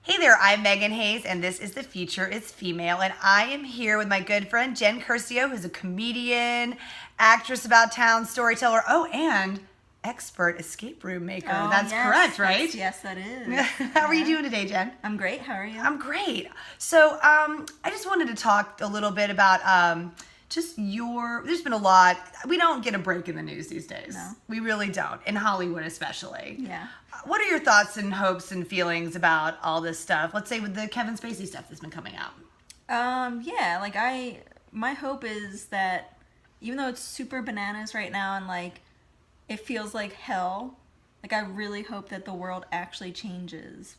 Hey there, I'm Megan Hayes, and this is The Future is Female, and I am here with my good friend Jen Curcio, who's a comedian, actress about town, storyteller, and expert escape room maker. That's correct, right? Yes, that is. How are you doing today, Jen? I'm great. How are you? I'm great. So I just wanted to talk a little bit about there's been a lot. We don't get a break in the news these days. No. We really don't, in Hollywood especially. Yeah. What are your thoughts and hopes and feelings about all this stuff? Let's say with the Kevin Spacey stuff that's been coming out. My hope is that even though it's super bananas right now and like it feels like hell, like I really hope that the world actually changes.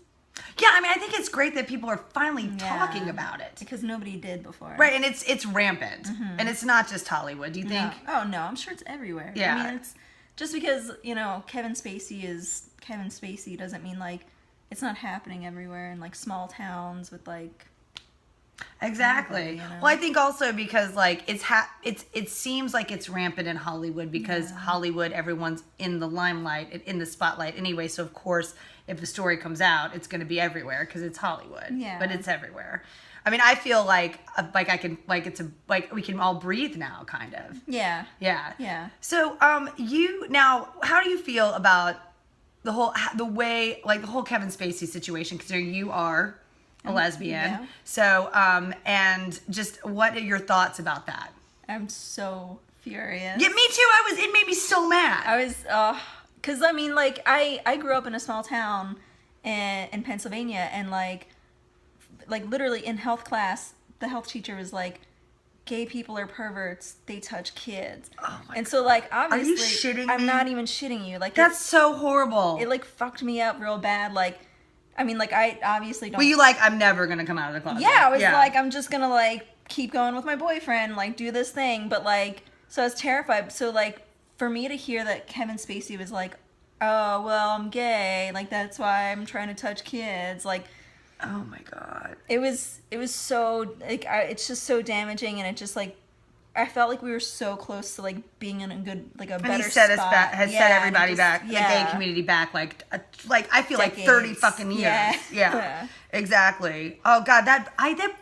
Yeah, I mean, I think it's great that people are finally talking about it. Because nobody did before. Right, and it's rampant. Mm-hmm. And it's not just Hollywood, do you think? No. Oh, no, I'm sure it's everywhere. Yeah. I mean, it's just because, Kevin Spacey doesn't mean, like, it's not happening everywhere in, like, small towns with, like... Exactly. Well, I think also because, like, it seems like it's rampant in Hollywood because Hollywood, everyone's in the limelight, in the spotlight anyway. So, of course, if a story comes out, it's going to be everywhere because it's Hollywood. Yeah. But it's everywhere. I mean, I feel like we can all breathe now, kind of. Yeah. Yeah. Yeah. So, how do you feel about the whole Kevin Spacey situation? Considering you are a lesbian. Yeah. So, and just what are your thoughts about that? I'm so furious. Yeah, me too. It made me so mad. I was, because I mean, like, I grew up in a small town in Pennsylvania, and like literally in health class, the health teacher was like, gay people are perverts, they touch kids. Oh my God. So like, obviously, are you shitting me? I'm not even shitting you. Like, that's so horrible. It like fucked me up real bad. Like, I mean, like, I obviously don't... Well, you like, I'm never going to come out of the closet. Yeah, I was like, I'm just going to, like, keep going with my boyfriend, like, do this thing. But, like, so I was terrified. So, like, for me to hear that Kevin Spacey was like, oh, well, I'm gay. Like, that's why I'm trying to touch kids. Like... Oh, my God. It was so, like, it's just so damaging. And it just, like... I felt like we were so close to, like, being in a good, like, a better spot. Set everybody back, the gay community back, like I feel Decades. Like 30 fucking years. Yeah. Exactly. Oh God, that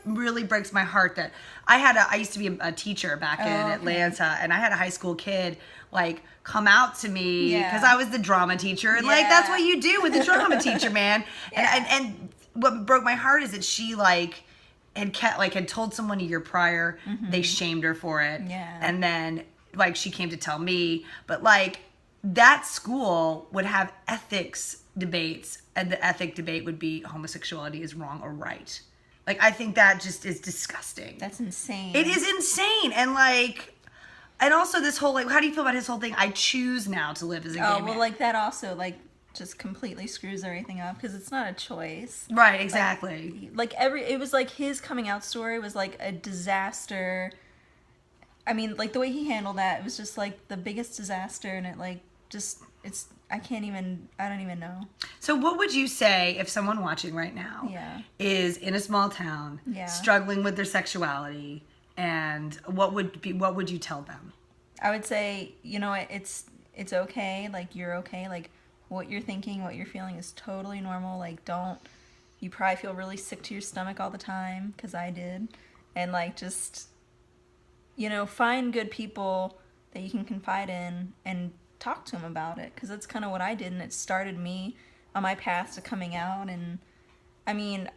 really breaks my heart. That I used to be a teacher back in Atlanta, and I had a high school kid like come out to me because I was the drama teacher, and like that's what you do with the drama teacher, man. And what broke my heart is that she had told someone a year prior. They shamed her for it, and then like she came to tell me. But like that school would have ethics debates, and the ethic debate would be homosexuality is wrong or right. Like I think that just is disgusting. That's insane. It is insane, and also this whole how do you feel about his whole thing? I choose now to live as a gay man. Well, like that also just completely screws everything up because it's not a choice. Right, exactly. It was like his coming out story was like a disaster. I mean, like the way he handled that, it was just like the biggest disaster, and it I don't even know. So what would you say if someone watching right now is in a small town, struggling with their sexuality, and what would you tell them? I would say, it's okay, like you're okay, like what you're thinking, what you're feeling is totally normal. Like, you probably feel really sick to your stomach all the time, because I did. And, like, just, find good people that you can confide in and talk to them about it, because that's kind of what I did, and it started me on my path to coming out. And, I mean,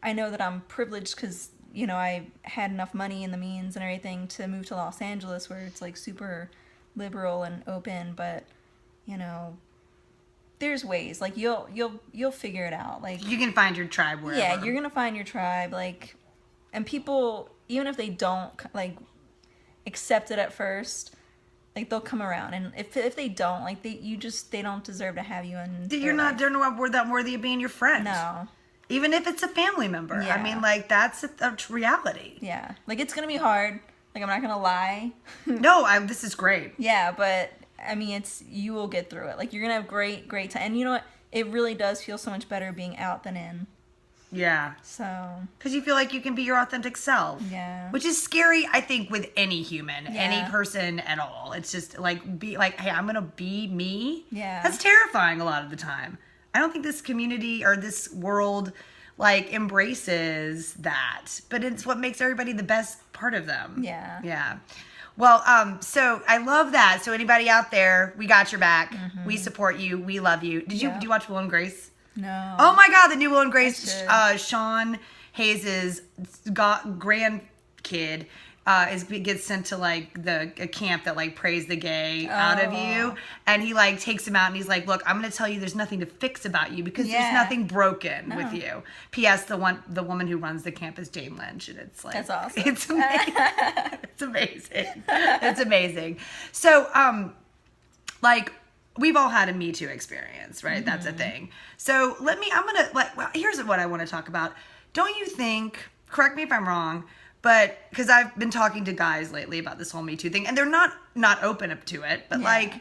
I know that I'm privileged because, I had enough money and the means and everything to move to Los Angeles, where it's, like, super liberal and open, but, there's ways, like you'll figure it out. Like you can find your tribe wherever. Yeah, you're gonna find your tribe. Like, and people, even if they don't like accept it at first, like they'll come around. And if they don't, like they don't deserve to have you in. They're not that worthy of being your friend. No. Even if it's a family member. Yeah. I mean, like that's a reality. Yeah, like it's gonna be hard. Like I'm not gonna lie. No, this is great. Yeah, but. I mean, you will get through it. Like, you're going to have great time. And you know what? It really does feel so much better being out than in. Yeah. So. Because you feel like you can be your authentic self. Yeah. Which is scary, I think, with any human, any person at all. It's just hey, I'm going to be me. Yeah. That's terrifying a lot of the time. I don't think this community or this world like embraces that, but it's what makes everybody the best part of them. Yeah. Yeah. Well, so I love that. So anybody out there, we got your back. We support you. We love you. Do you watch Will and Grace? No. Oh my God, the new Will and Grace. Sean Hayes's grandkid gets sent to like a camp that like prays the gay out of you, and he like takes him out and he's like, look, I'm gonna tell you there's nothing to fix about you because there's nothing broken with you. P.S. the woman who runs the camp is Jane Lynch, and it's like, that's awesome. It's amazing. It's amazing. It's amazing. So like we've all had a Me Too experience, right? That's a thing. So here's what I want to talk about. Don't you think, correct me if I'm wrong, but because I've been talking to guys lately about this whole Me Too thing, and they're not open up to it, but like,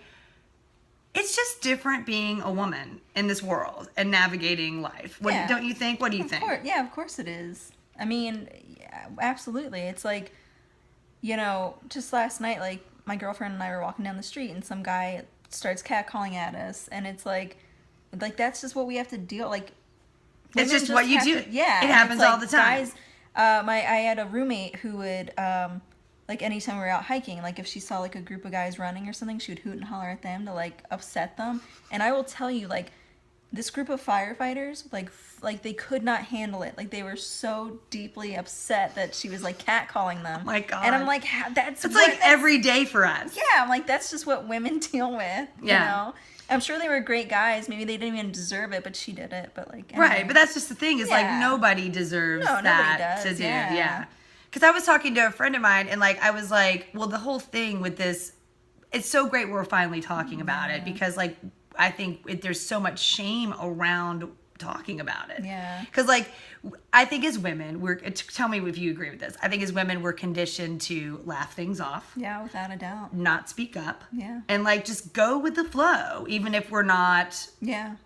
it's just different being a woman in this world and navigating life. Don't you think? What do you think? Yeah, of course it is. I mean, absolutely. It's like, just last night, like my girlfriend and I were walking down the street, and some guy starts catcalling at us, and it's like that's just what we have to deal. Like, it's just what you do. It happens all the time. Guys, I had a roommate who would like anytime we were out hiking, like if she saw like a group of guys running or something, she would hoot and holler at them to like upset them. And I will tell you, like, this group of firefighters, like they could not handle it. Like they were so deeply upset that she was like catcalling them. Oh my God. And I'm like, it's like every day for us. Yeah, I'm like, that's just what women deal with. You know? I'm sure they were great guys. Maybe they didn't even deserve it, but she did it. But like, anyway. Right. But that's just the thing is like nobody deserves that to do. Yeah. Because I was talking to a friend of mine, and like I was like, well, the whole thing with this, it's so great we're finally talking about it, because like I think there's so much shame around talking about it. Yeah. Because like I think as women, tell me if you agree with this. I think as women we're conditioned to laugh things off. Yeah, without a doubt. Not speak up. Yeah. And like just go with the flow, even if we're not. Yeah.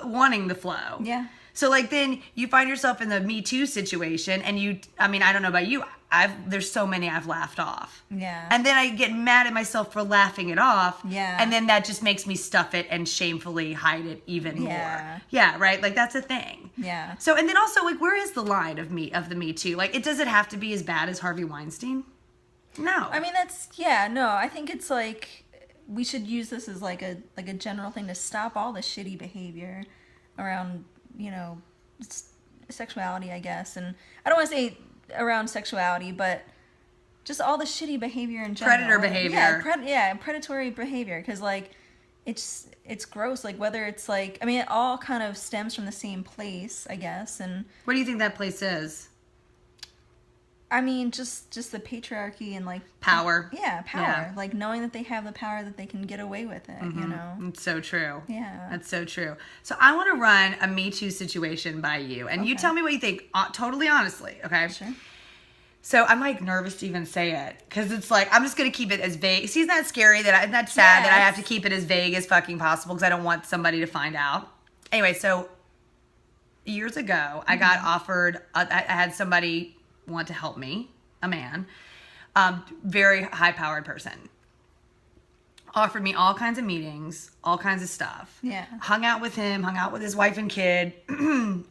Wanting the flow. Yeah. So like then you find yourself in the Me Too situation, and I don't know about you, there's so many I've laughed off. Yeah. And then I get mad at myself for laughing it off. Yeah. And then that just makes me stuff it and shamefully hide it even more. Yeah, right? Like that's a thing. Yeah. So and then also like where is the line of the Me Too? Like does it have to be as bad as Harvey Weinstein? No. I mean I think it's like we should use this as like a general thing to stop all the shitty behavior around, sexuality, I guess. And I don't want to say around sexuality, but just all the shitty behavior in general. Predator behavior. Predatory behavior. Because, like, it's gross. Like, whether it's, like... I mean, it all kind of stems from the same place, I guess. And what do you think that place is? I mean, just the patriarchy and, like... Power. Yeah, power. Yeah. Like, knowing that they have the power that they can get away with it, It's so true. Yeah. That's so true. So I want to run a Me Too situation by you. And you tell me what you think, totally honestly, okay? Sure. So I'm, like, nervous to even say it. Because it's like, I'm just going to keep it as vague. See, isn't that scary? That's sad that I have to keep it as vague as fucking possible because I don't want somebody to find out. Anyway, so years ago, I got offered... I had somebody... want to help me, a man, very high-powered person, offered me all kinds of meetings, all kinds of stuff. Yeah. Hung out with him, hung out with his wife and kid,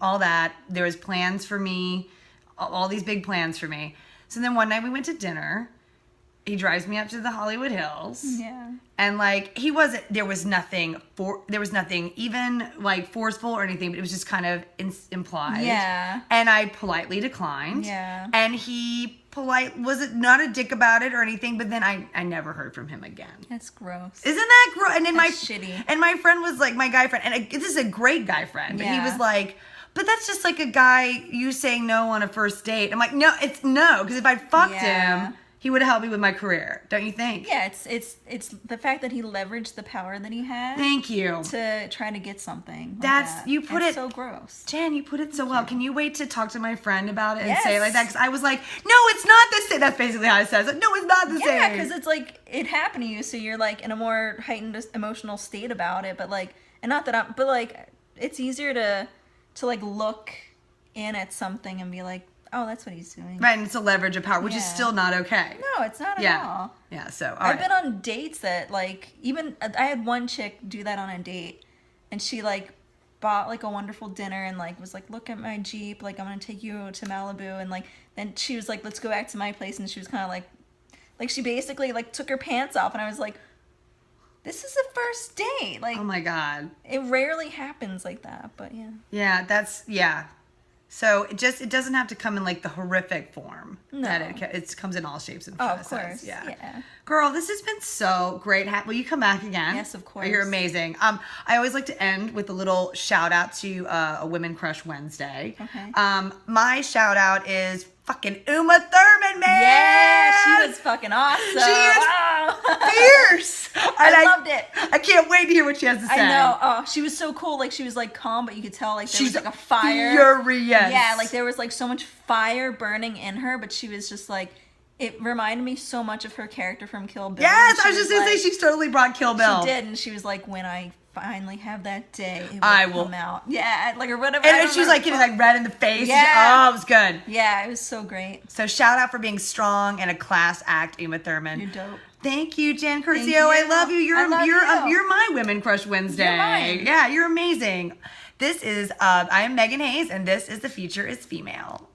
all that. There was plans for me, all these big plans for me. So then one night we went to dinner. He drives me up to the Hollywood Hills. Yeah. And like there was nothing even like forceful or anything, but it was just kind of implied. Yeah. And I politely declined. Yeah. And he was not a dick about it or anything, but then I never heard from him again. That's gross. Isn't that gross? And then That's shitty. And my friend was like, my guy friend, and this is a great guy friend, but he was like, but that's just like a guy you saying no on a first date. I'm like, no, because if I fucked him, he would have helped me with my career, don't you think? Yeah, it's the fact that he leveraged the power that he had. Thank you. To try to get something. You put it so gross. Jan, you put it so well. Can you wait to talk to my friend about it and say it like that? Because I was like, no, it's not the same. That's basically how I said it. Like, no, it's not the same. Yeah, because it's like it happened to you, so you're like in a more heightened emotional state about it. But like, and not that but like, it's easier to like look in at something and be like, oh, that's what he's doing. Right, and it's a leverage of power, which is still not okay. No, it's not at all. Yeah, so, I've been on dates that, like, even, I had one chick do that on a date, and she, like, bought like a wonderful dinner and like was like, look at my Jeep, like I'm gonna take you to Malibu, and like then she was like, let's go back to my place, and she was kind of like she basically like took her pants off, and I was like, this is the first date. Like, oh my God, it rarely happens like that, but yeah. Yeah. So it doesn't have to come in like the horrific form. No. That it comes in all shapes and Of sizes. course. Yeah. Girl, this has been so great. Will you come back again? Yes, of course. You're amazing. I always like to end with a little shout out to a Women Crush Wednesday. Okay. My shout out is fucking Uma Thurman, man. Yeah, she was fucking awesome. She is fierce. I loved it. I can't wait to hear what she has to say. I know. Oh, she was so cool. Like, she was like calm, but you could tell like there was like a fire. Furious. Yeah, like there was like so much fire burning in her, but she was just like, it reminded me so much of her character from Kill Bill. Yes, I was just gonna say she's totally brought Kill Bill. She did, and she was like, when I finally have that day, it will come out. Yeah, like or whatever. And she was like getting like red in the face. Yeah. Oh, it was good. Yeah, it was so great. So shout out for being strong and a class act, Uma Thurman. You're dope. Thank you, Jen Curcio. Thank you. I love you. You're my Women Crush Wednesday. You're mine. Yeah, you're amazing. This is I am Megan Hayes, and this is The Future is Female.